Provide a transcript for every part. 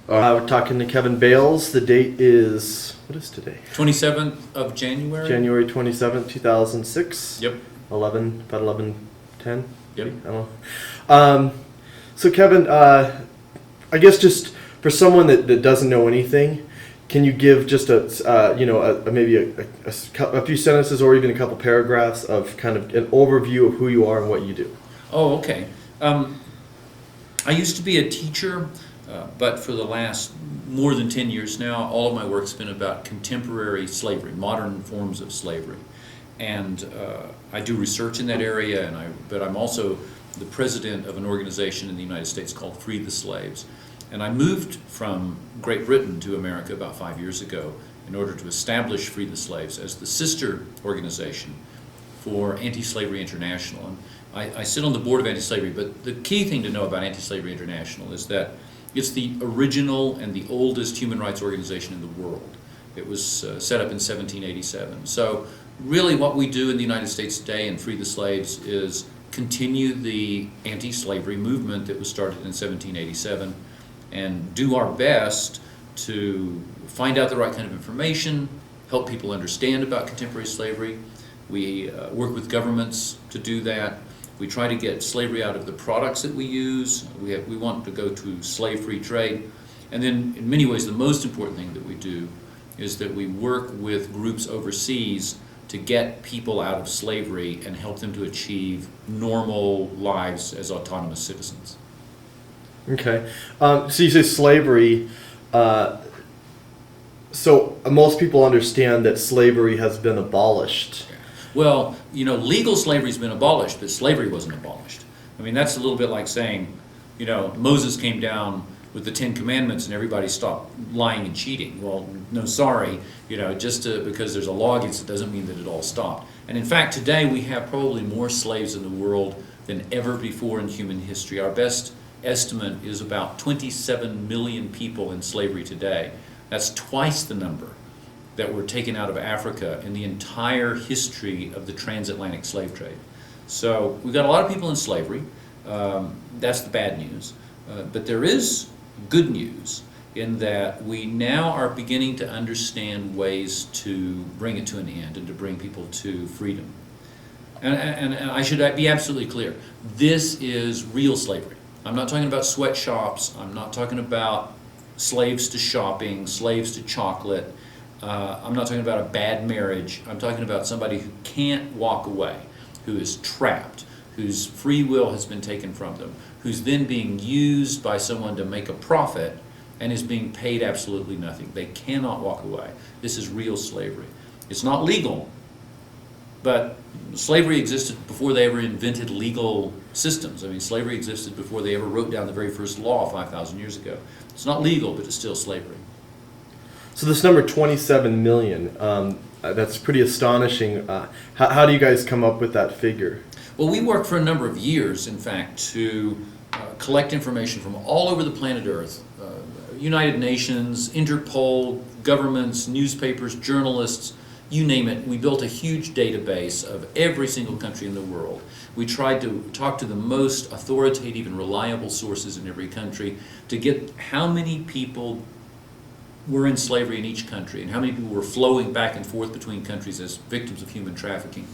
We're talking to Kevin Bales. The date is, what is today? 27th of January? January 27th, 2006. Yep. About 11:10. Yep. I don't know. So Kevin, I guess just for someone that doesn't know anything, can you give just maybe a few sentences or even a couple paragraphs of kind of an overview of who you are and what you do? Oh, okay. I used to be a teacher, but for the last more than 10 years now, all of my work's been about contemporary slavery, modern forms of slavery. And I do research in that area, but I'm also the president of an organization in the United States called Free the Slaves. And I moved from Great Britain to America about 5 years ago in order to establish Free the Slaves as the sister organization for Anti-Slavery International. And I sit on the board of Anti-Slavery, but the key thing to know about Anti-Slavery International is that it's the original and the oldest human rights organization in the world. It was set up in 1787. So really what we do in the United States today in Free the Slaves is continue the anti-slavery movement that was started in 1787 and do our best to find out the right kind of information, help people understand about contemporary slavery. We work with governments to do that. We try to get slavery out of the products that we use. We want to go to slave-free trade. And then in many ways the most important thing that we do is that we work with groups overseas to get people out of slavery and help them to achieve normal lives as autonomous citizens. Okay. So you say slavery. So most people understand that slavery has been abolished. Well, legal slavery's been abolished, but slavery wasn't abolished. I mean, that's a little bit like saying, Moses came down with the Ten Commandments and everybody stopped lying and cheating. Well, no, sorry, because there's a law against it doesn't mean that it all stopped. And in fact, today we have probably more slaves in the world than ever before in human history. Our best estimate is about 27 million people in slavery today. That's twice the number that were taken out of Africa in the entire history of the transatlantic slave trade. So we've got a lot of people in slavery. That's the bad news. But there is good news in that we now are beginning to understand ways to bring it to an end and to bring people to freedom. And I should be absolutely clear. This is real slavery. I'm not talking about sweatshops. I'm not talking about slaves to shopping, slaves to chocolate. I'm not talking about a bad marriage. I'm talking about somebody who can't walk away, who is trapped, whose free will has been taken from them, who's then being used by someone to make a profit and is being paid absolutely nothing. They cannot walk away. This is real slavery. It's not legal, but slavery existed before they ever invented legal systems. I mean, slavery existed before they ever wrote down the very first law 5,000 years ago. It's not legal, but it's still slavery. So this number 27 million, that's pretty astonishing. How do you guys come up with that figure? Well, we worked for a number of years, in fact, to collect information from all over the planet Earth, United Nations, Interpol, governments, newspapers, journalists, you name it. We built a huge database of every single country in the world. We tried to talk to the most authoritative and reliable sources in every country to get how many people were in slavery in each country and how many people were flowing back and forth between countries as victims of human trafficking.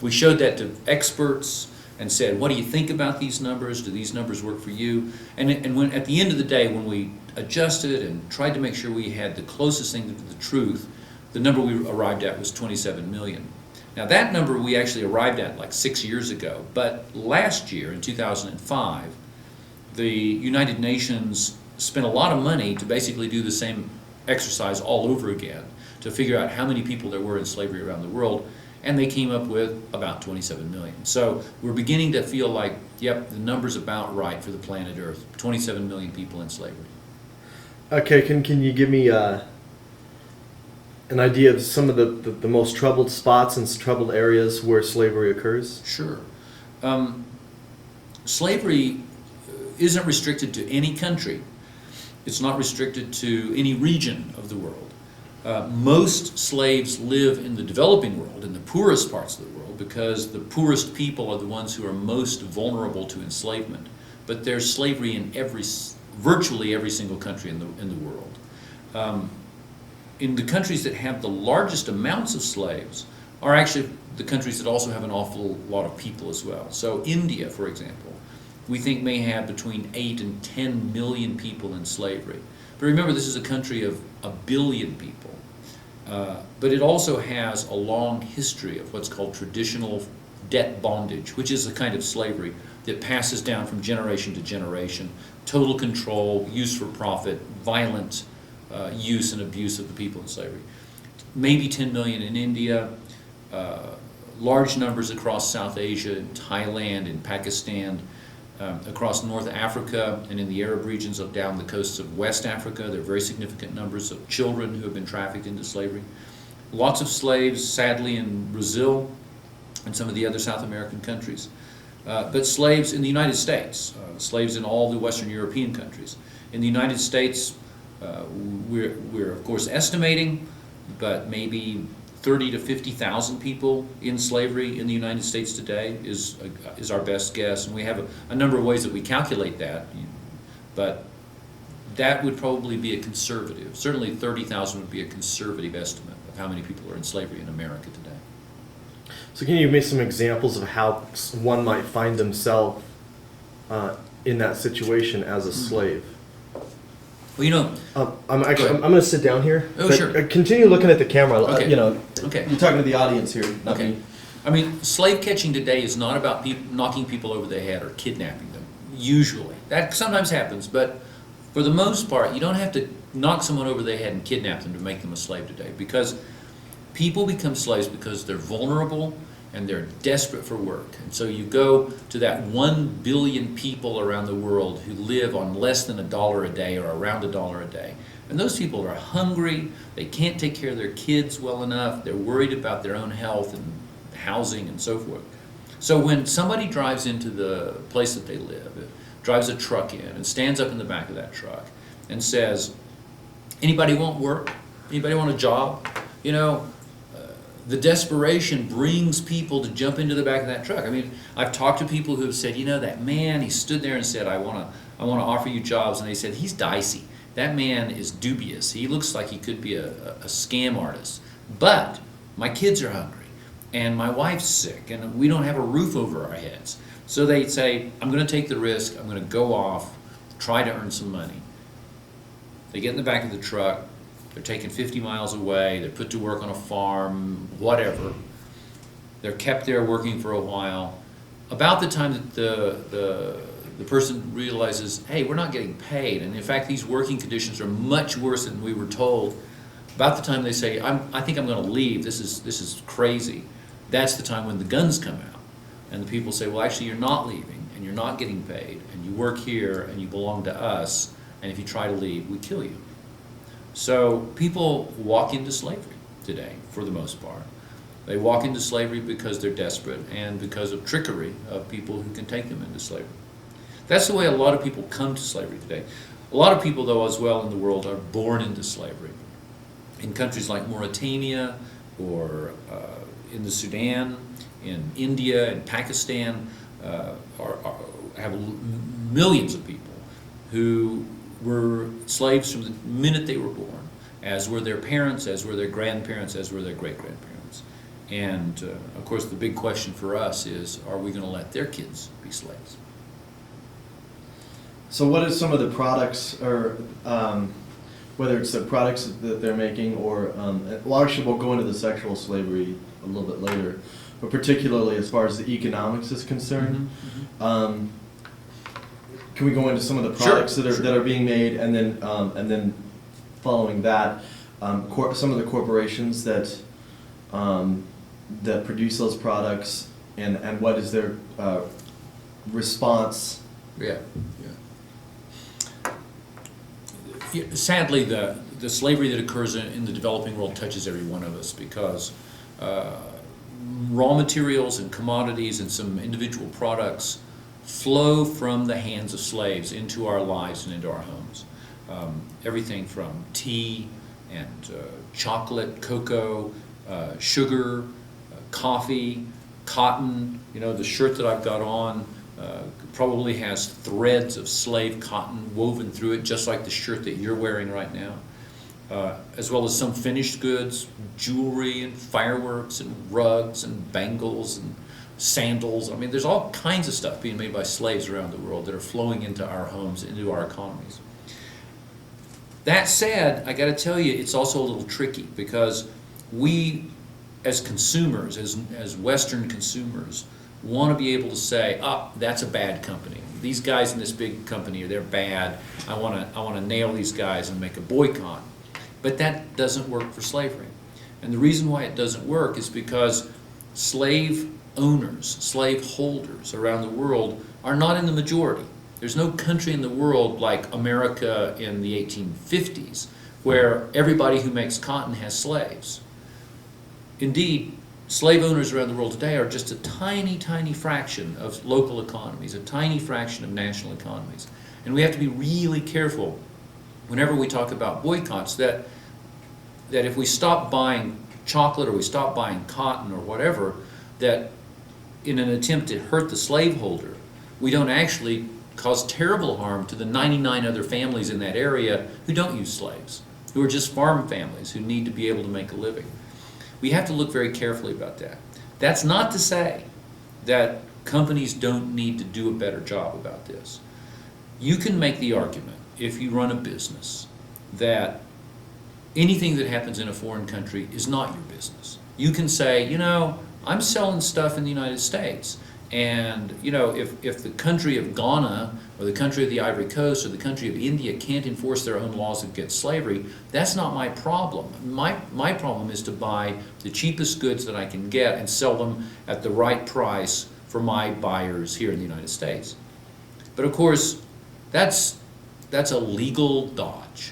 We showed that to experts and said, what do you think about these numbers? Do these numbers work for you? And when at the end of the day, when we adjusted and tried to make sure we had the closest thing to the truth, the number we arrived at was 27 million. Now that number we actually arrived at like 6 years ago, but last year in 2005, the United Nations spent a lot of money to basically do the same exercise all over again to figure out how many people there were in slavery around the world, and they came up with about 27 million. So we're beginning to feel like, yep, the number's about right for the planet Earth, 27 million people in slavery. Okay, can you give me an idea of some of the most troubled spots and troubled areas where slavery occurs? Sure. Slavery isn't restricted to any country. It's not restricted to any region of the world. Most slaves live in the developing world, in the poorest parts of the world, because the poorest people are the ones who are most vulnerable to enslavement. But there's slavery in every virtually every single country in the world. In the countries that have the largest amounts of slaves are actually the countries that also have an awful lot of people as well. So India, for example, we think may have between 8 and 10 million people in slavery. But remember, this is a country of 1 billion people. But it also has a long history of what's called traditional debt bondage, which is a kind of slavery that passes down from generation to generation. Total control, use for profit, violent use and abuse of the people in slavery. Maybe 10 million in India, large numbers across South Asia, in Thailand, in Pakistan, across North Africa and in the Arab regions of down the coasts of West Africa. There are very significant numbers of children who have been trafficked into slavery. Lots of slaves, sadly, in Brazil and some of the other South American countries. But slaves in the United States, slaves in all the Western European countries. In the United States, we're of course estimating, but maybe 30 to 50,000 people in slavery in the United States today is our best guess, and we have a number of ways that we calculate that, but that would probably be a conservative. Certainly 30,000 would be a conservative estimate of how many people are in slavery in America today. So can you give me some examples of how one might find themselves in that situation as a slave? Well, you know, I'm going to sit down here. Oh, But, sure. Continue looking at the camera. Okay. Okay. You're talking to the audience here, not Okay. me. I mean, slave catching today is not about knocking people over the head or kidnapping them, usually. That sometimes happens, but for the most part, you don't have to knock someone over the head and kidnap them to make them a slave today, because people become slaves because they're vulnerable and they're desperate for work. And so you go to that 1 billion people around the world who live on less than $1 a day or around $1 a day. And those people are hungry, they can't take care of their kids well enough, they're worried about their own health and housing and so forth. So when somebody drives into the place that they live, drives a truck in and stands up in the back of that truck and says, anybody want work? Anybody want a job? You know, the desperation brings people to jump into the back of that truck. I mean, I've talked to people who have said, you know, that man, he stood there and said, I want to offer you jobs. And they said, he's dicey. That man is dubious. He looks like he could be a scam artist. But my kids are hungry, and my wife's sick, and we don't have a roof over our heads. So they say, I'm going to take the risk. I'm going to go off, try to earn some money. They get in the back of the truck. They're taken 50 miles away, they're put to work on a farm, whatever. They're kept there working for a while. About the time that the person realizes, hey, we're not getting paid, and in fact these working conditions are much worse than we were told, about the time they say, I think I'm going to leave, this is crazy, that's the time when the guns come out. And the people say, well, actually you're not leaving, and you're not getting paid, and you work here, and you belong to us, and if you try to leave, we kill you. So people walk into slavery today, for the most part. They walk into slavery because they're desperate and because of trickery of people who can take them into slavery. That's the way a lot of people come to slavery today. A lot of people, though, as well in the world are born into slavery. In countries like Mauritania or in the Sudan, in India and Pakistan, have millions of people who were slaves from the minute they were born, as were their parents, as were their grandparents, as were their great-grandparents. And, of course, the big question for us is, are we going to let their kids be slaves? So what is some of the products, or whether it's the products that they're making, or, well, actually we'll go into the sexual slavery a little bit later, but particularly as far as the economics is concerned, can we go into some of the products that are being made, and then following that, some of the corporations that produce those products, and what is their response? Yeah. Sadly, the slavery that occurs in the developing world touches every one of us, because raw materials and commodities and some individual products flow from the hands of slaves into our lives and into our homes. Everything from tea and chocolate, cocoa, sugar, coffee, cotton. You know, the shirt that I've got on Probably has threads of slave cotton woven through it, just like the shirt that you're wearing right now, as well as some finished goods, jewelry and fireworks and rugs and bangles and sandals. I mean, there's all kinds of stuff being made by slaves around the world that are flowing into our homes, into our economies. That said, I got to tell you, it's also a little tricky because we, as consumers, as Western consumers, want to be able to say, oh, that's a bad company. These guys in this big company, they're bad. I want to nail these guys and make a boycott. But that doesn't work for slavery. And the reason why it doesn't work is because slave owners, slave holders around the world are not in the majority. There's no country in the world like America in the 1850s where everybody who makes cotton has slaves. Indeed, slave owners around the world today are just a tiny, tiny fraction of local economies, a tiny fraction of national economies. And we have to be really careful whenever we talk about boycotts that if we stop buying chocolate or we stop buying cotton or whatever, that in an attempt to hurt the slaveholder, we don't actually cause terrible harm to the 99 other families in that area who don't use slaves, who are just farm families who need to be able to make a living. We have to look very carefully about that. That's not to say that companies don't need to do a better job about this. You can make the argument, if you run a business, that anything that happens in a foreign country is not your business. You can say, you know, I'm selling stuff in the United States, and you know, if the country of Ghana or the country of the Ivory Coast or the country of India can't enforce their own laws against slavery, that's not my problem. My problem is to buy the cheapest goods that I can get and sell them at the right price for my buyers here in the United States. But of course, that's a legal dodge,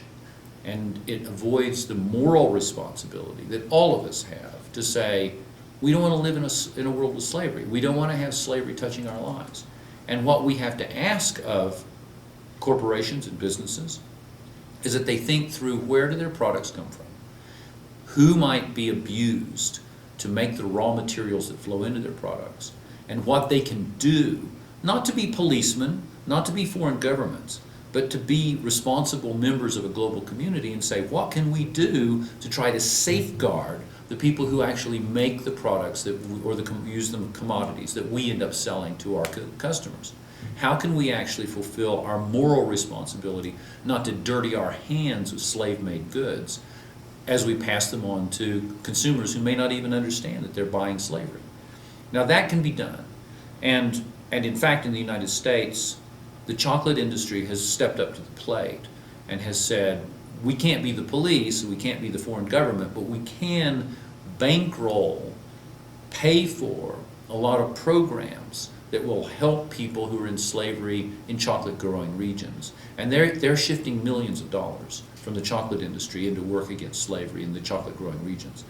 and it avoids the moral responsibility that all of us have to say, we don't want to live in a world with slavery. We don't want to have slavery touching our lives. And what we have to ask of corporations and businesses is that they think through, where do their products come from? Who might be abused to make the raw materials that flow into their products? And what they can do, not to be policemen, not to be foreign governments, but to be responsible members of a global community and say, what can we do to try to safeguard the people who actually make the products that use them commodities that we end up selling to our customers? How can we actually fulfill our moral responsibility not to dirty our hands with slave-made goods as we pass them on to consumers who may not even understand that they're buying slavery? Now that can be done. And in fact, in the United States, the chocolate industry has stepped up to the plate and has said, we can't be the police, we can't be the foreign government, but we can bankroll, pay for a lot of programs that will help people who are in slavery in chocolate growing regions. And they're shifting millions of dollars from the chocolate industry into work against slavery in the chocolate growing regions.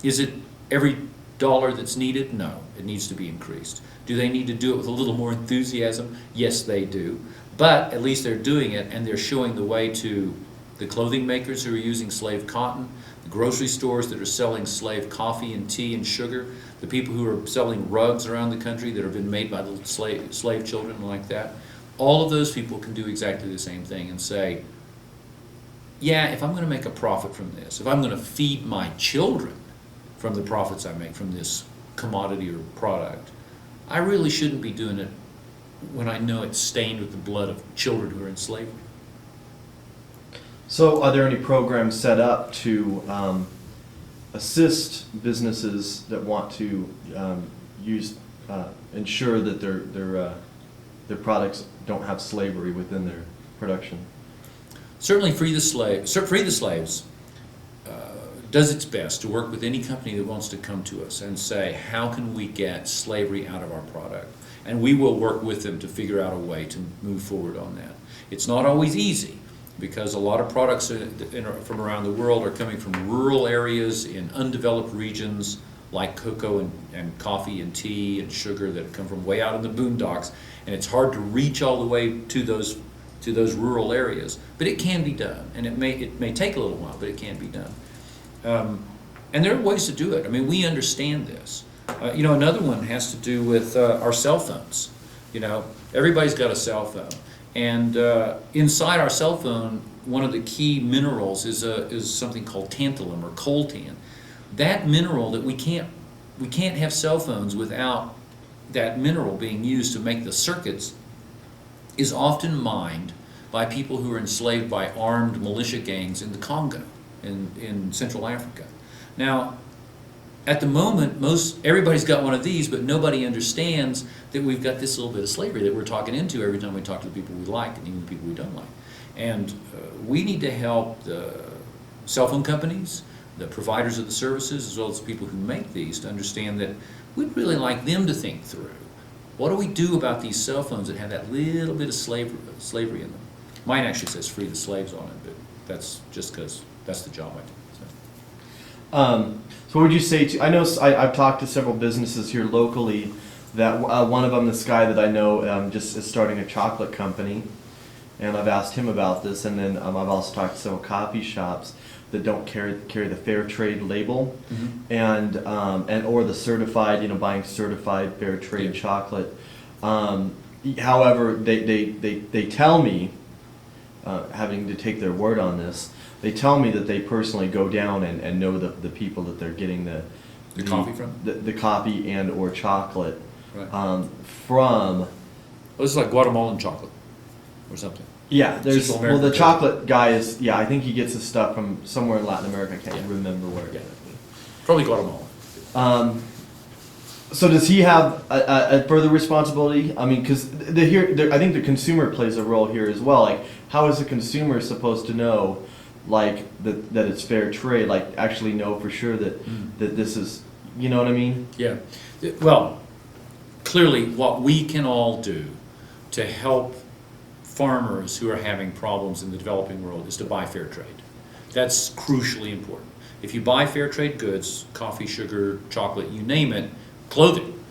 Is it every dollar that's needed? No, it needs to be increased. Do they need to do it with a little more enthusiasm? Yes, they do. But at least they're doing it, and they're showing the way to the clothing makers who are using slave cotton, the grocery stores that are selling slave coffee and tea and sugar, the people who are selling rugs around the country that have been made by little slave children like that. All of those people can do exactly the same thing and say, yeah, if I'm going to make a profit from this, if I'm going to feed my children from the profits I make from this commodity or product, I really shouldn't be doing it when I know it's stained with the blood of children who are in slavery. So are there any programs set up to assist businesses that want to ensure that their products don't have slavery within their production? Certainly Free the Slaves does its best to work with any company that wants to come to us and say, how can we get slavery out of our product? And we will work with them to figure out a way to move forward on that. It's not always easy, because a lot of products from around the world are coming from rural areas in undeveloped regions like cocoa and coffee and tea and sugar that come from way out in the boondocks, and it's hard to reach all the way to those rural areas. But it can be done, and it may take a little while, but it can be done. And there are ways to do it. I mean, we understand this. Another one has to do with our cell phones. Everybody's got a cell phone. And inside our cell phone, one of the key minerals is something called tantalum or coltan. That mineral that we can't have cell phones without that mineral being used to make the circuits is often mined by people who are enslaved by armed militia gangs in the Congo, in Central Africa. Now, at the moment, everybody's got one of these, but nobody understands that we've got this little bit of slavery that we're talking into every time we talk to the people we like and even the people we don't like. And we need to help the cell phone companies, the providers of the services, as well as the people who make these, to understand that we'd really like them to think through, what do we do about these cell phones that have that little bit of slavery in them? Mine actually says free the slaves on it, but that's just because that's the job I do. So what would you say to, I know I've talked to several businesses here locally that one of them, this guy that I know just is starting a chocolate company, and I've asked him about this, and then I've also talked to several coffee shops that don't carry the fair trade label, and or the certified, buying certified fair trade chocolate. However, they tell me, having to take their word on this, they tell me that they personally go down and know the people that they're getting the coffee from? The coffee and or chocolate Right. From. Well, this is like Guatemalan chocolate or something. Yeah, there's Central well the American chocolate guy is I think he gets his stuff from somewhere in Latin America. I can't Yeah. remember where. Yeah. Probably Guatemalan. So does he have a further responsibility? I mean, because I think the consumer plays a role here as well. Like, how is the consumer supposed to know, like, that it's fair trade? Like, actually know for sure that this is, you know what I mean? Yeah. Well, clearly what we can all do to help farmers who are having problems in the developing world is to buy fair trade. That's crucially important. If you buy fair trade goods, coffee, sugar, chocolate, you name it, clothing,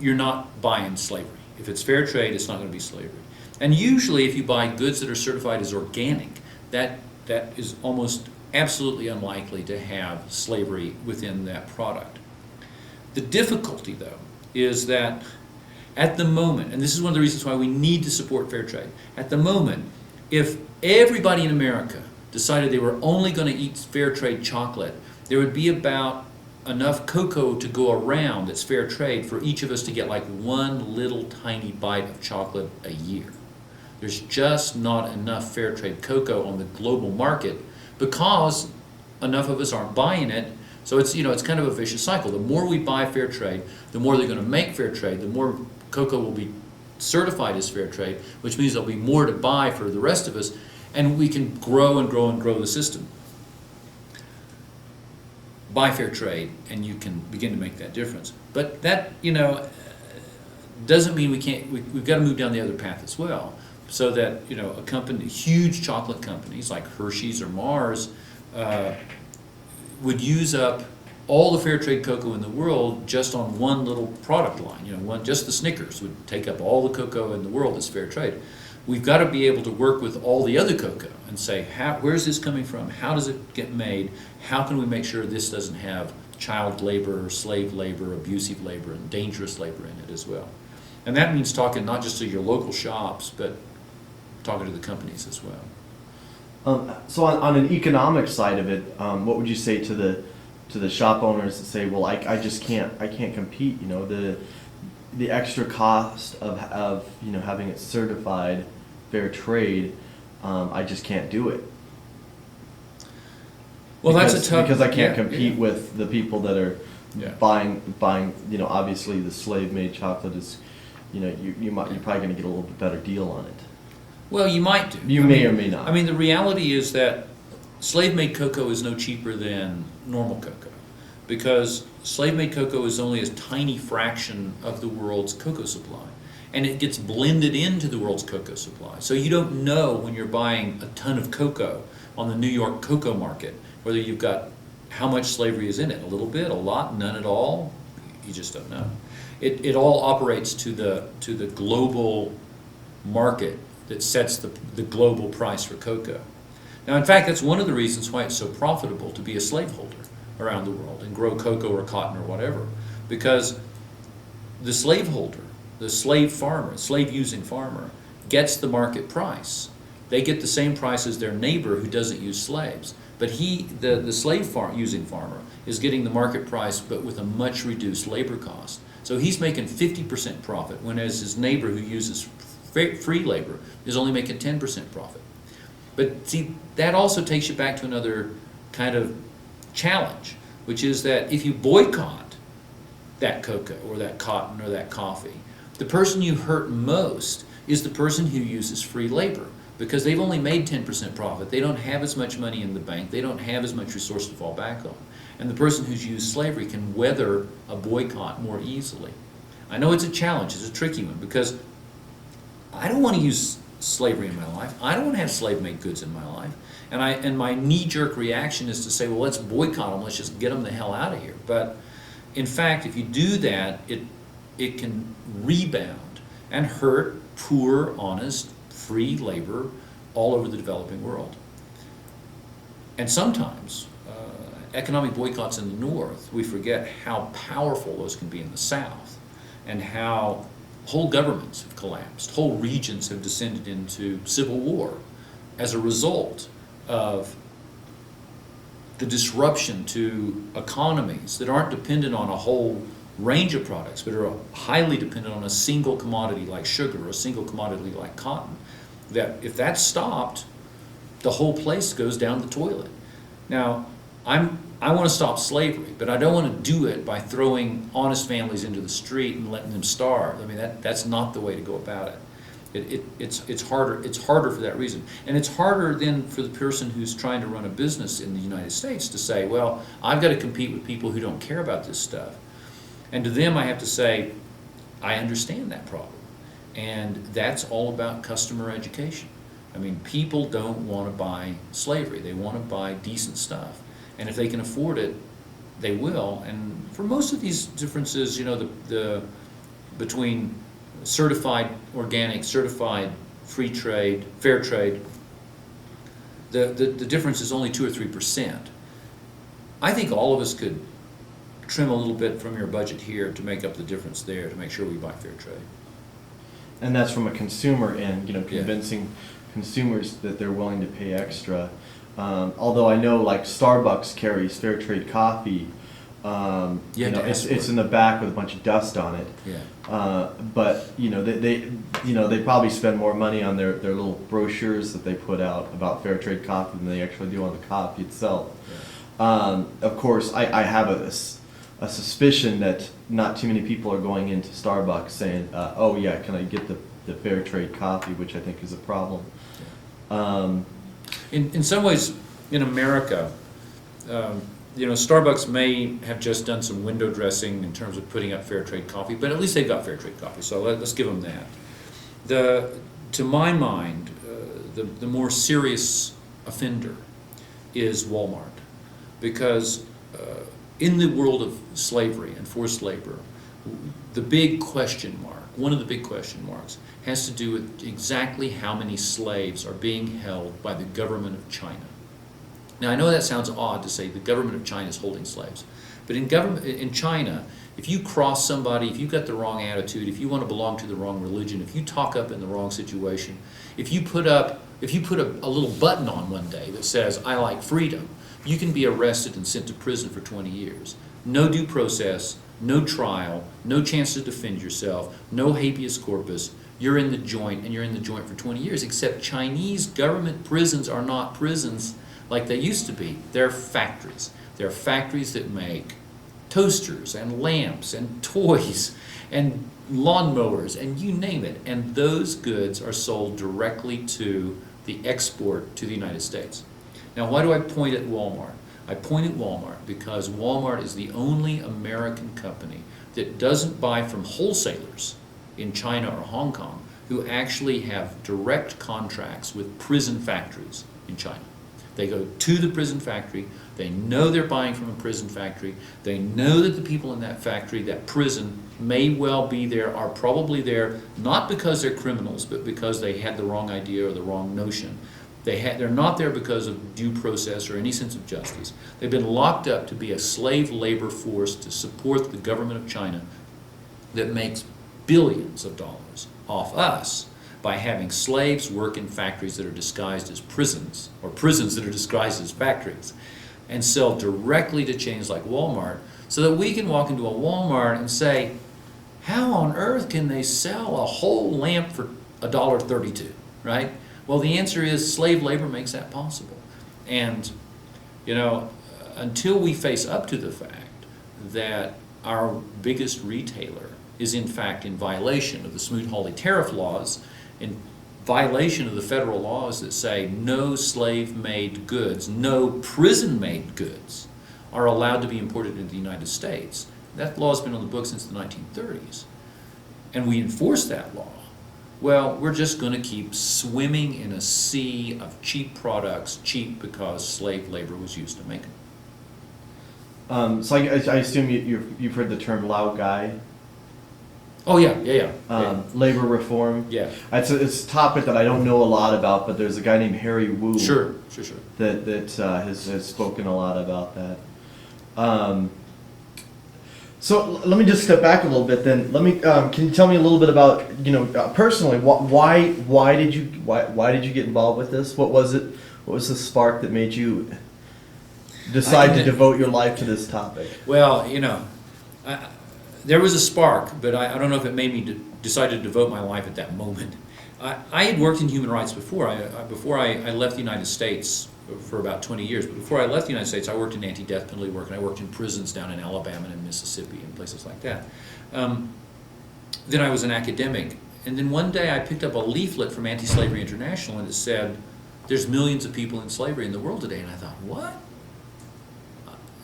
you're not buying slavery. If it's fair trade, it's not going to be slavery. And usually if you buy goods that are certified as organic, that is almost absolutely unlikely to have slavery within that product. The difficulty, though, is that at the moment, and this is one of the reasons why we need to support fair trade, at the moment, if everybody in America decided they were only going to eat fair trade chocolate, there would be about enough cocoa to go around that's fair trade for each of us to get like one little tiny bite of chocolate a year. There's just not enough fair trade cocoa on the global market because enough of us aren't buying it. So it's kind of a vicious cycle. The more we buy fair trade, the more they're going to make fair trade, the more cocoa will be certified as fair trade, which means there'll be more to buy for the rest of us, and we can grow and grow and grow the system. Buy fair trade, and you can begin to make that difference. But that, doesn't mean we can't. We've got to move down the other path as well, so that a company, huge chocolate companies like Hershey's or Mars, would use up all the fair trade cocoa in the world just on one little product line. Just the Snickers would take up all the cocoa in the world that's fair trade. We've got to be able to work with all the other cocoa and say, where's this coming from? How does it get made? How can we make sure this doesn't have child labor, slave labor, abusive labor, and dangerous labor in it as well? And that means talking not just to your local shops, but talking to the companies as well. So on an economic side of it, what would you say to the shop owners that say, well, I just can't compete? The extra cost of having it certified fair trade, I just can't do it. Well, that's a tough, because I can't compete with the people that are buying. Obviously the slave-made chocolate is, you're probably going to get a little bit better deal on it. Well, you might do. You may or may not. I mean, the reality is that slave-made cocoa is no cheaper than normal cocoa, because slave-made cocoa is only a tiny fraction of the world's cocoa supply, and it gets blended into the world's cocoa supply. So you don't know when you're buying a ton of cocoa on the New York cocoa market whether you've got how much slavery is in it. A little bit, a lot, none at all. You just don't know. It all operates to the global market that sets the global price for cocoa. Now, in fact, that's one of the reasons why it's so profitable to be a slaveholder around the world and grow cocoa or cotton or whatever, because the slaveholder the slave farmer, slave-using farmer, gets the market price. They get the same price as their neighbor who doesn't use slaves. But the slave-using farmer is getting the market price, but with a much reduced labor cost. So he's making 50% profit, whereas his neighbor who uses free labor is only making 10% profit. But see, that also takes you back to another kind of challenge, which is that if you boycott that cocoa or that cotton or that coffee, the person you hurt most is the person who uses free labor, because they've only made 10% profit. They don't have as much money in the bank. They don't have as much resource to fall back on. And the person who's used slavery can weather a boycott more easily. I know it's a challenge. It's a tricky one, because I don't want to use slavery in my life. I don't want to have slave-made goods in my life. And my knee-jerk reaction is to say, well, let's boycott them. Let's just get them the hell out of here. But in fact, if you do that, it can rebound and hurt poor, honest, free labor all over the developing world. And sometimes, economic boycotts in the North, we forget how powerful those can be in the South, and how whole governments have collapsed, whole regions have descended into civil war as a result of the disruption to economies that aren't dependent on a whole range of products, but are highly dependent on a single commodity like sugar or a single commodity like cotton. That if that's stopped, the whole place goes down the toilet. Now, I want to stop slavery, but I don't want to do it by throwing honest families into the street and letting them starve. I mean, that's not the way to go about it. It's harder. It's harder for that reason, and it's harder then for the person who's trying to run a business in the United States to say, well, I've got to compete with people who don't care about this stuff, and to them I have to say, I understand that problem, and that's all about customer education. I mean, people don't want to buy slavery. They want to buy decent stuff. And if they can afford it, they will. And for most of these differences, you know, the between certified organic, certified free trade, fair trade, the difference is only 2 or 3%. I think all of us could trim a little bit from your budget here to make up the difference there, to make sure we buy fair trade. And that's from a consumer end, you know, convincing consumers that they're willing to pay extra. Although I know, like, Starbucks carries fair trade coffee. You know, it's in the back with a bunch of dust on it. Yeah. But you know, they probably spend more money on their little brochures that they put out about fair trade coffee than they actually do on the coffee itself. Yeah. Of course, I have a suspicion that not too many people are going into Starbucks saying, "Oh yeah, can I get the fair trade coffee?" Which I think is a problem. Yeah. In some ways, in America, you know, Starbucks may have just done some window dressing in terms of putting up fair trade coffee, but at least they've got fair trade coffee, so let's give them that. To my mind, the more serious offender is Walmart, because in the world of slavery and forced labor, the big question mark, one of the big question marks, has to do with exactly how many slaves are being held by the government of China. Now, I know that sounds odd to say the government of China is holding slaves, but in China, if you cross somebody, if you've got the wrong attitude, if you want to belong to the wrong religion, if you talk up in the wrong situation, if you put a little button on one day that says, "I like freedom," you can be arrested and sent to prison for 20 years. No due process, no trial, no chance to defend yourself, no habeas corpus. You're in the joint, and you're in the joint for 20 years, except Chinese government prisons are not prisons like they used to be. They're factories. They're factories that make toasters and lamps and toys and lawnmowers and you name it. And those goods are sold directly to the export to the United States. Now, why do I point at Walmart? I point at Walmart because Walmart is the only American company that doesn't buy from wholesalers in China or Hong Kong who actually have direct contracts with prison factories in China. They go to the prison factory, they know they're buying from a prison factory, they know that the people in that factory, that prison, may well be there, are probably there, not because they're criminals, but because they had the wrong idea or the wrong notion. They're not there because of due process or any sense of justice. They've been locked up to be a slave labor force to support the government of China that makes billions of dollars off us by having slaves work in factories that are disguised as prisons, or prisons that are disguised as factories, and sell directly to chains like Walmart, so that we can walk into a Walmart and say, how on earth can they sell a whole lamp for $1.32, right? Well, the answer is slave labor makes that possible. And, you know, until we face up to the fact that our biggest retailer is in fact in violation of the Smoot-Hawley tariff laws, in violation of the federal laws that say no slave-made goods, no prison-made goods are allowed to be imported into the United States. That law's been on the books since the 1930s. And we enforce that law. Well, we're just going to keep swimming in a sea of cheap products, cheap because slave labor was used to make them. So I assume you've heard the term Lao Guy. Oh yeah. Labor reform. Yeah. It's a topic that I don't know a lot about, but there's a guy named Harry Wu. Sure. That has spoken a lot about that. So let me just step back a little bit. Then let me. Can you tell me a little bit about personally why did you get involved with this? What was it? What was the spark that made you decide to devote your life to this topic? Well, there was a spark, but I don't know if it made me decide to devote my life at that moment. I had worked in human rights before. Before I left the United States for about 20 years. But before I left the United States, I worked in anti-death penalty work, and I worked in prisons down in Alabama and Mississippi and places like that. Then I was an academic. And then one day I picked up a leaflet from Anti-Slavery International, and it said, there's millions of people in slavery in the world today. And I thought, what?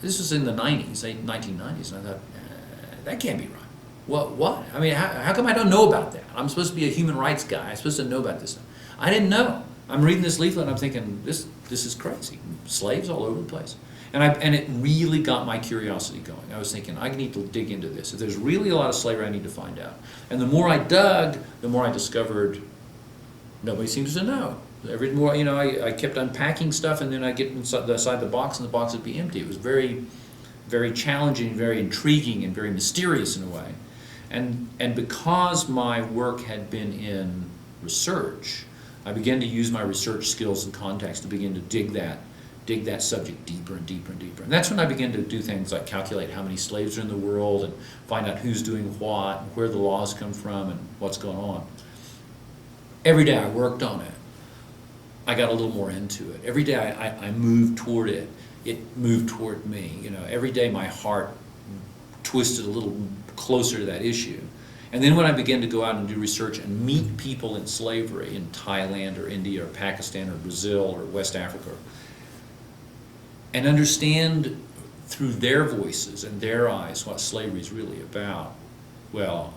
This was in the 90s, 1990s, and I thought, that can't be right. What? I mean, how come I don't know about that? I'm supposed to be a human rights guy. I'm supposed to know about this. I didn't know. I'm reading this leaflet and I'm thinking, this is crazy. Slaves all over the place. And it really got my curiosity going. I was thinking, I need to dig into this. If there's really a lot of slavery, I need to find out. And the more I dug, the more I discovered nobody seems to know. Every more, I kept unpacking stuff, and then I get inside the box, and the box would be empty. It was very, very challenging, very intriguing, and very mysterious in a way. And because my work had been in research, I began to use my research skills and contacts to begin to dig that subject deeper and deeper and deeper. And that's when I began to do things like calculate how many slaves are in the world and find out who's doing what, and where the laws come from, and what's going on. Every day I worked on it. I got a little more into it. Every day I moved toward it. It moved toward me. Every day my heart twisted a little closer to that issue. And then when I began to go out and do research and meet people in slavery in Thailand or India or Pakistan or Brazil or West Africa, and understand through their voices and their eyes what slavery is really about, well,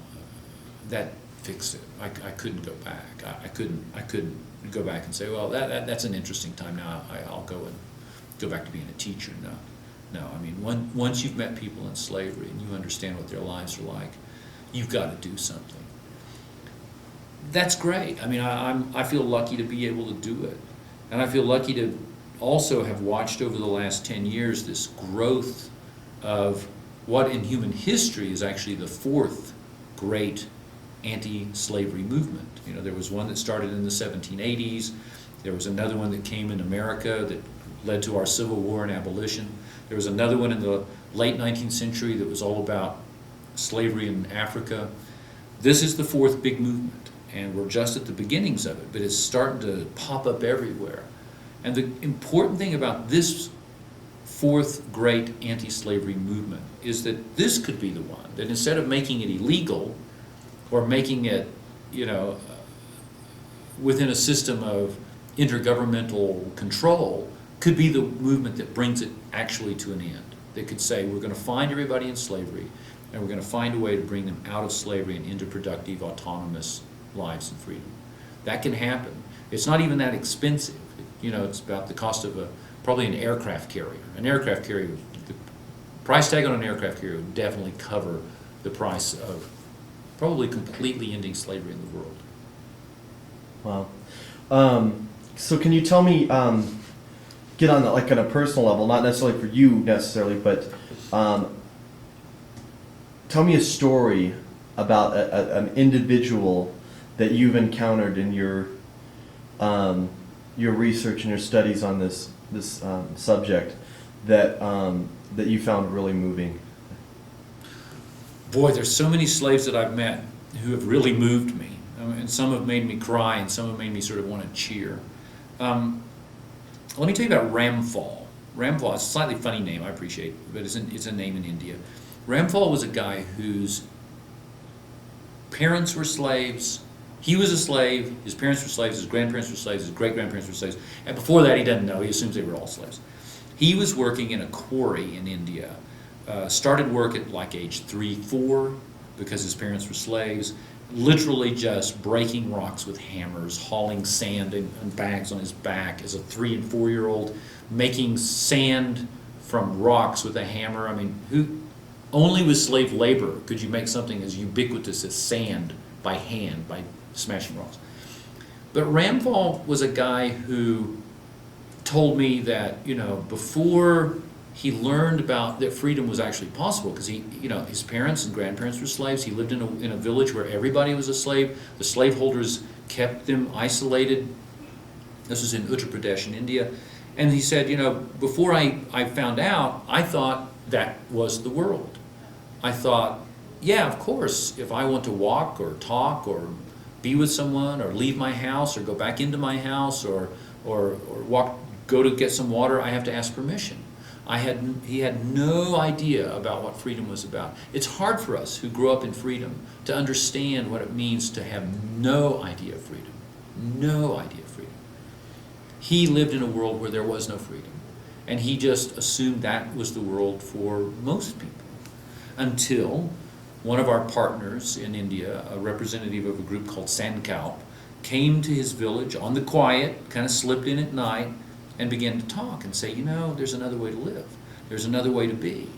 that fixed it. I couldn't go back. I couldn't go back and say, well, that's an interesting time now. I'll go back to being a teacher. No. I mean, once you've met people in slavery and you understand what their lives are like, you've got to do something. That's great. I mean, I feel lucky to be able to do it. And I feel lucky to also have watched over the last 10 years this growth of what in human history is actually the fourth great anti-slavery movement. There was one that started in the 1780s. There was another one that came in America that led to our Civil War and abolition. There was another one in the late 19th century that was all about slavery in Africa. This is the fourth big movement, and we're just at the beginnings of it, but it's starting to pop up everywhere. And the important thing about this fourth great anti-slavery movement is that this could be the one, that instead of making it illegal or making it, within a system of intergovernmental control, could be the movement that brings it actually to an end. They could say, we're going to find everybody in slavery, and we're going to find a way to bring them out of slavery and into productive, autonomous lives and freedom. That can happen. It's not even that expensive. It's about the cost of probably an aircraft carrier. An aircraft carrier, the price tag on an aircraft carrier would definitely cover the price of probably completely ending slavery in the world. Wow. So can you tell me, get on on a personal level, not necessarily for you necessarily, but tell me a story about an individual that you've encountered in your research and your studies on this subject that that you found really moving? Boy, there's so many slaves that I've met who have really moved me. And some have made me cry, and some have made me sort of want to cheer. Let me tell you about Ramphal. Ramphal is a slightly funny name, I appreciate, but it's a name in India. Ramphal was a guy whose parents were slaves. He was a slave, his parents were slaves, his grandparents were slaves, his great-grandparents were slaves. And before that, he doesn't know. He assumes they were all slaves. He was working in a quarry in India. Started work at like age 3, 4, because his parents were slaves. Literally just breaking rocks with hammers, hauling sand in bags on his back as a 3 and 4-year-old, making sand from rocks with a hammer. I mean, only with slave labor could you make something as ubiquitous as sand by hand, by smashing rocks. But Ramphal was a guy who told me that, before he learned about that freedom was actually possible, because his parents and grandparents were slaves. He lived in a village where everybody was a slave. The slaveholders kept them isolated. This was in Uttar Pradesh in India. And he said, before I found out, I thought that was the world. I thought, yeah, of course, if I want to walk or talk or be with someone or leave my house or go back into my house or go to get some water, I have to ask permission. He had no idea about what freedom was about. It's hard for us who grew up in freedom to understand what it means to have no idea of freedom. No idea of freedom. He lived in a world where there was no freedom. And he just assumed that was the world for most people. Until one of our partners in India, a representative of a group called Sankalp, came to his village on the quiet, kind of slipped in at night, and began to talk and say, there's another way to live. There's another way to be.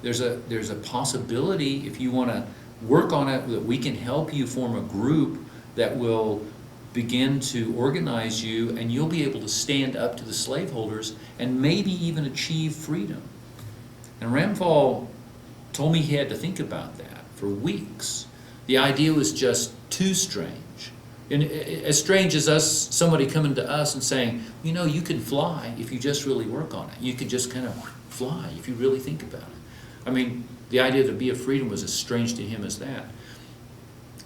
There's a possibility, if you want to work on it, that we can help you form a group that will begin to organize you, and you'll be able to stand up to the slaveholders and maybe even achieve freedom. And Ramphal told me he had to think about that for weeks. The idea was just too strange. And as strange as somebody coming to us and saying, you can fly if you just really work on it. You can just kind of fly if you really think about it. I mean, the idea to be of freedom was as strange to him as that.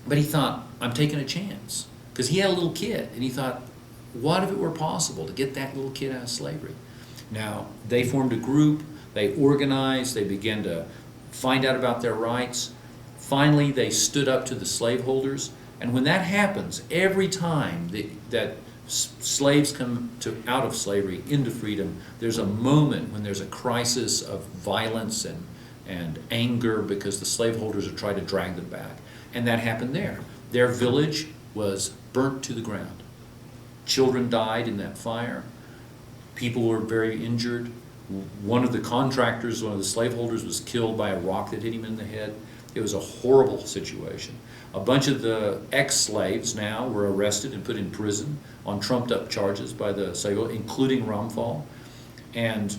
But he thought, I'm taking a chance. Because he had a little kid, and he thought, what if it were possible to get that little kid out of slavery? Now, they formed a group, they organized, they began to find out about their rights. Finally, they stood up to the slaveholders. And when that happens, every time that slaves come out of slavery into freedom, there's a moment when there's a crisis of violence and anger because the slaveholders are trying to drag them back. And that happened there. Their village was burnt to the ground. Children died in that fire. People were very injured. One of the contractors, one of the slaveholders, was killed by a rock that hit him in the head. It was a horrible situation. A bunch of the ex-slaves now were arrested and put in prison on trumped-up charges by the slaveholders, including Ramphal. And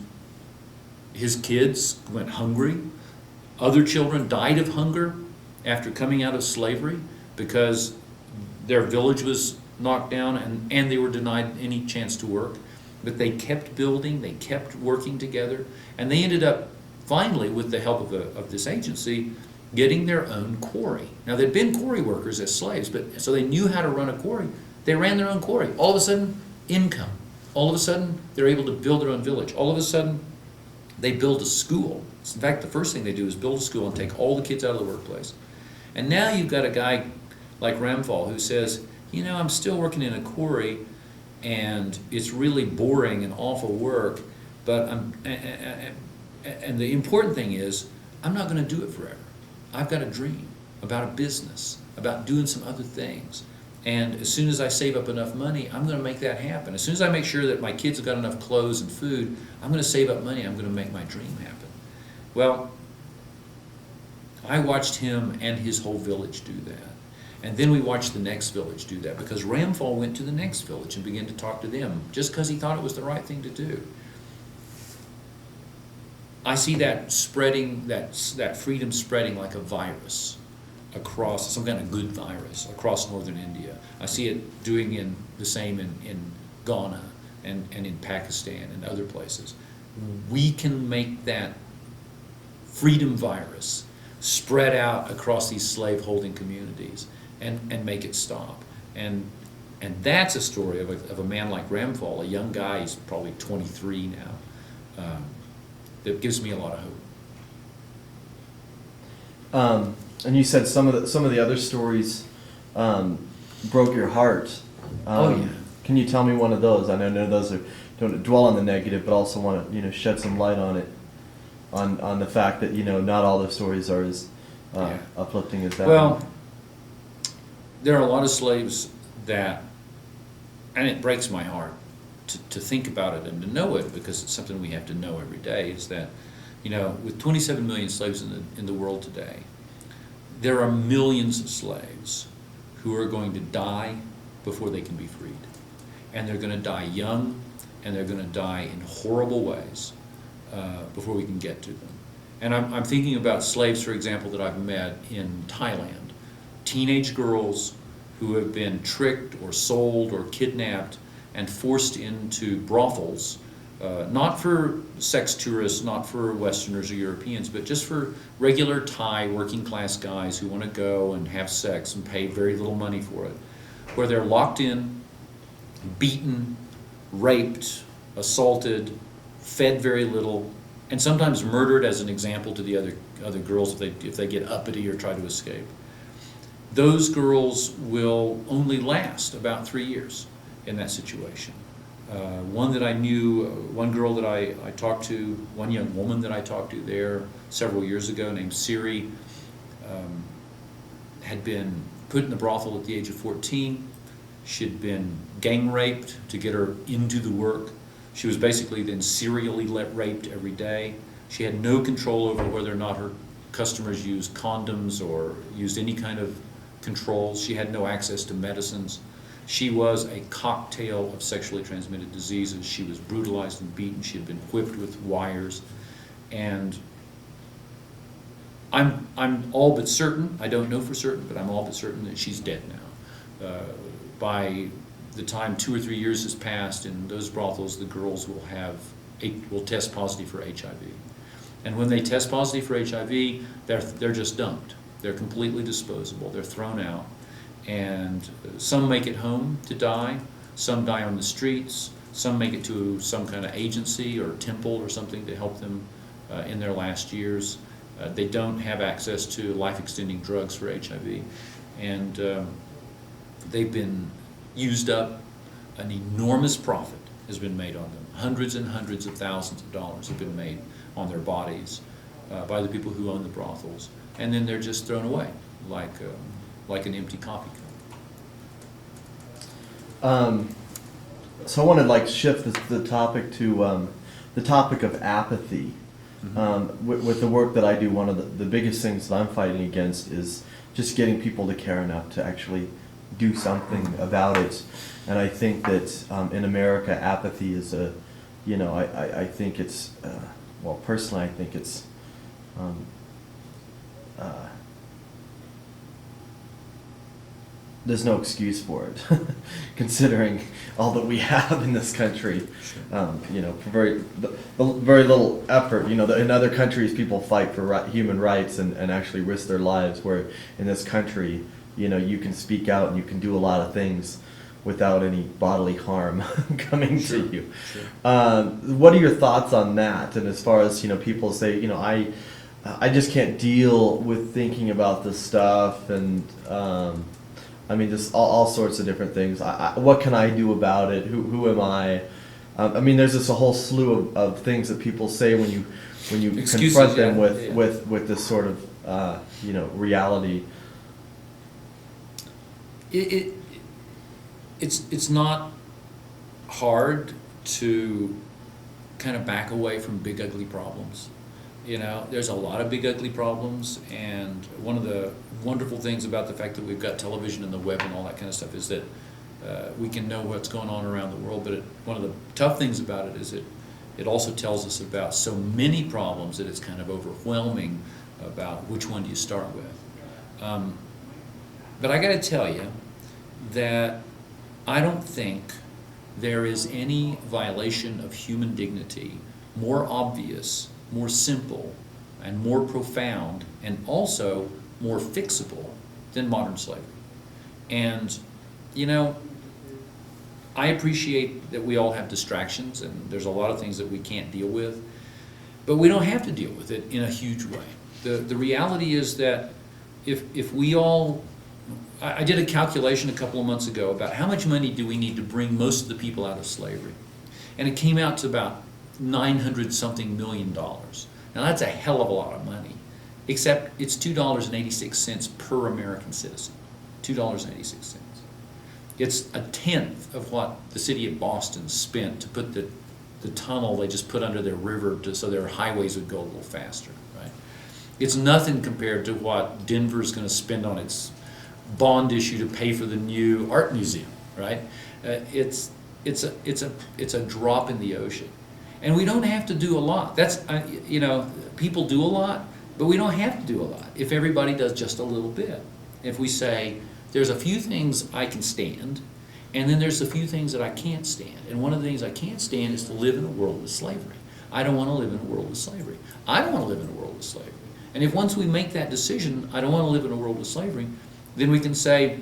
his kids went hungry. Other children died of hunger after coming out of slavery because their village was knocked down and they were denied any chance to work. But they kept building, they kept working together, and they ended up finally, with the help of this agency, getting their own quarry. Now, they'd been quarry workers as slaves, but so they knew how to run a quarry. They ran their own quarry. All of a sudden, income. All of a sudden, they're able to build their own village. All of a sudden, they build a school. In fact, the first thing they do is build a school and take all the kids out of the workplace. And now you've got a guy like Ramphal who says, I'm still working in a quarry, and it's really boring and awful work, but and the important thing is, I'm not going to do it forever. I've got a dream about a business, about doing some other things. And as soon as I save up enough money, I'm going to make that happen. As soon as I make sure that my kids have got enough clothes and food, I'm going to save up money. I'm going to make my dream happen. Well, I watched him and his whole village do that. And then we watched the next village do that, because Ramphal went to the next village and began to talk to them just because he thought it was the right thing to do. I see that spreading, that freedom spreading like a virus. across some kind of good virus across northern India. I see it doing the same in Ghana and in Pakistan and other places. We can make that freedom virus spread out across these slave-holding communities and make it stop. And that's a story of a man like Ramphal, a young guy, he's probably 23 now, that gives me a lot of hope. And you said some of the other stories broke your heart. Oh, yeah. Can you tell me one of those? I know those don't dwell on the negative, but also want to shed some light on it, on the fact that not all the stories are as uplifting as that. Well, there are a lot of slaves that, and it breaks my heart to think about it and to know it, because it's something we have to know every day, is that, with 27 million slaves in the world today, there are millions of slaves who are going to die before they can be freed. And they're going to die young, and they're going to die in horrible ways before we can get to them. And I'm thinking about slaves, for example, that I've met in Thailand. Teenage girls who have been tricked or sold or kidnapped and forced into brothels, not for sex tourists, not for Westerners or Europeans, but just for regular Thai working class guys who want to go and have sex and pay very little money for it, where they're locked in, beaten, raped, assaulted, fed very little, and sometimes murdered as an example to the other girls if they get uppity or try to escape. Those girls will only last about 3 years in that situation. One that I knew, one girl that I talked to, one young woman that I talked to there several years ago named Siri, had been put in the brothel at the age of 14. She'd been gang raped to get her into the work. She was basically then serially raped every day. She had no control over whether or not her customers used condoms or used any kind of controls. She had no access to medicines. She was a cocktail of sexually transmitted diseases. She was brutalized and beaten. She had been whipped with wires. And I'm all but certain, I don't know for certain, but I'm all but certain that she's dead now. By the time 2 or 3 years has passed in those brothels, the girls will test positive for HIV. And when they test positive for HIV, they're just dumped. They're completely disposable. They're thrown out. And some make it home to die. Some die on the streets. Some make it to some kind of agency or temple or something to help them in their last years. They don't have access to life-extending drugs for HIV. And they've been used up. An enormous profit has been made on them. Hundreds and hundreds of thousands of dollars have been made on their bodies by the people who own the brothels. And then they're just thrown away like an empty coffee cup. So I want to shift the topic to the topic of apathy. With the work that I do, one of the biggest things that I'm fighting against is just getting people to care enough to actually do something about it. And I think that in America, apathy is I think it's, personally, I think it's, there's no excuse for it, considering all that we have in this country. For very little effort. In other countries, people fight for human rights and actually risk their lives. Where in this country, you can speak out and you can do a lot of things without any bodily harm coming to you. Sure. What are your thoughts on that? And as far as people say, I just can't deal with thinking about this stuff, and just all sorts of different things. What can I do about it? Who am I? There's just a whole slew of things that people say when you Excuses, confront them with this sort of reality. It's not hard to kind of back away from big ugly problems. There's a lot of big ugly problems, and one of the wonderful things about the fact that we've got television and the web and all that kind of stuff is that we can know what's going on around the world. But one of the tough things about it is it also tells us about so many problems that it's kind of overwhelming about which one do you start with. But I got to tell you that I don't think there is any violation of human dignity more obvious, more simple, and more profound, and also more fixable than modern slavery. And, you know, I appreciate that we all have distractions, and there's a lot of things that we can't deal with, but we don't have to deal with it in a huge way. The reality is that if we all, I did a calculation a couple of months ago about how much money do we need to bring most of the people out of slavery, and it came out to about $900-something million. Now that's a hell of a lot of money, except it's $2.86 per American citizen. $2.86. It's a tenth of what the city of Boston spent to put the tunnel they just put under their river so their highways would go a little faster, right? It's nothing compared to what Denver's going to spend on its bond issue to pay for the new art museum, right? It's a drop in the ocean, and we don't have to do a lot. That's you know, people do a lot, but we don't have to do a lot if everybody does just a little bit. If we say there's a few things I can stand, and then there's a few things that I can't stand, and one of the things I can't stand is to live in a world with slavery. I don't want to live in a world with slavery. I don't want to live in a world with slavery. And if once we make that decision, I don't want to live in a world with slavery, then we can say,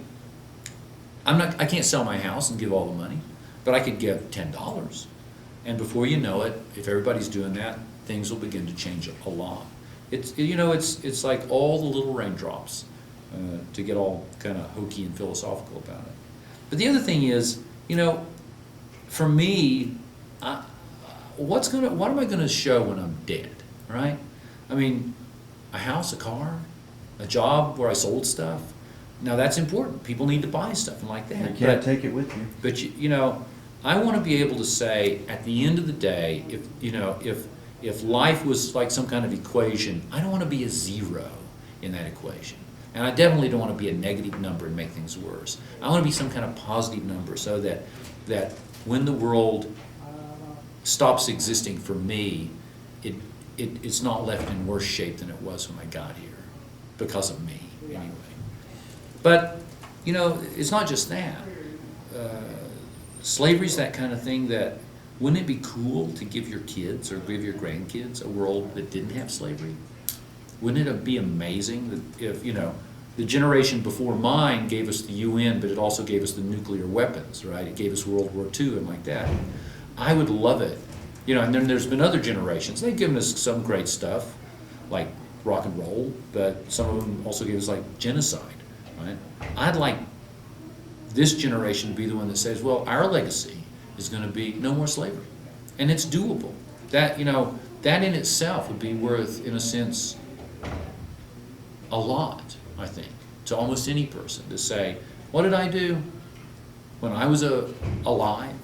I can't sell my house and give all the money, but I could give $10. And before you know it, if everybody's doing that, things will begin to change a lot. It's like all the little raindrops, to get all kind of hokey and philosophical about it. But the other thing is, for me, what am I going to show when I'm dead, right? I mean, a house, a car, a job where I sold stuff. Now that's important. People need to buy stuff and like that. You can't take it with you. But I want to be able to say at the end of the day, if life was like some kind of equation, I don't want to be a zero in that equation. And I definitely don't want to be a negative number and make things worse. I want to be some kind of positive number so that when the world stops existing for me, it's not left in worse shape than it was when I got here because of me, anyway. But, it's not just that. Slavery's that kind of thing that, wouldn't it be cool to give your kids or give your grandkids a world that didn't have slavery? Wouldn't it be amazing that if, the generation before mine gave us the UN, but it also gave us the nuclear weapons, right? It gave us World War II and like that. I would love it. And then there's been other generations. They've given us some great stuff, like rock and roll, but some of them also gave us like genocide, right? I'd like this generation to be the one that says, well, our legacy is going to be no more slavery. And it's doable. That, that in itself would be worth, in a sense, a lot, I think, to almost any person to say, what did I do when I was alive?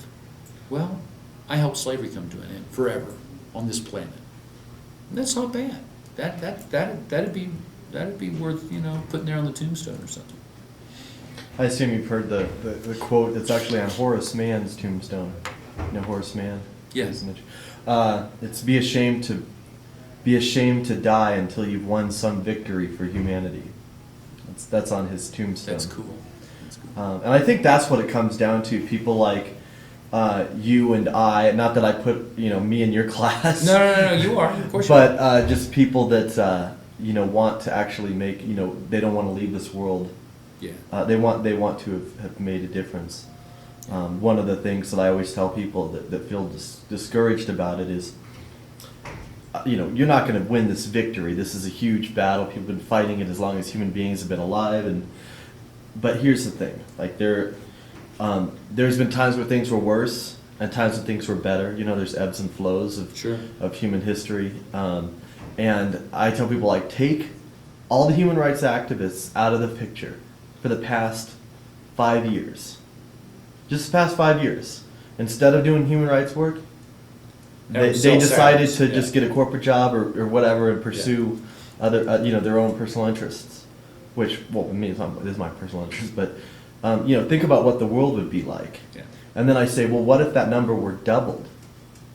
Well, I helped slavery come to an end forever on this planet. And that's not bad. That'd be worth, putting there on the tombstone or something. I assume you've heard the quote that's actually on Horace Mann's tombstone. Horace Mann? Yes. It's be ashamed to die until you've won some victory for humanity. That's on his tombstone. That's cool. And I think that's what it comes down to. People like you and I, not that I put me in your class. No, you are. Of course you but are. just people that want to actually make, they don't want to leave this world. Yeah. They want to have made a difference. One of the things that I always tell people that feel discouraged about it is, you're not going to win this victory. This is a huge battle. People have been fighting it as long as human beings have been alive. But here's the thing: like there's been times where things were worse and times when things were better. There's ebbs and flows of human history. And I tell people, take all the human rights activists out of the picture for the past 5 years. Just the past 5 years. Instead of doing human rights work, they decided to just get a corporate job or whatever and pursue other their own personal interests. Which, well, I mean, it is my personal interest, but think about what the world would be like. Yeah. And then I say, well, what if that number were doubled?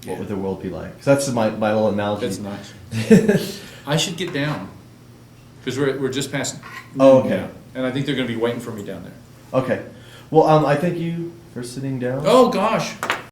Yeah. What would the world be like? So that's my little analogy. That's nice. I should get down Because we're just past. Oh, okay. Yeah. And I think they're gonna be waiting for me down there. Okay. Well, I thank you for sitting down. Oh, gosh.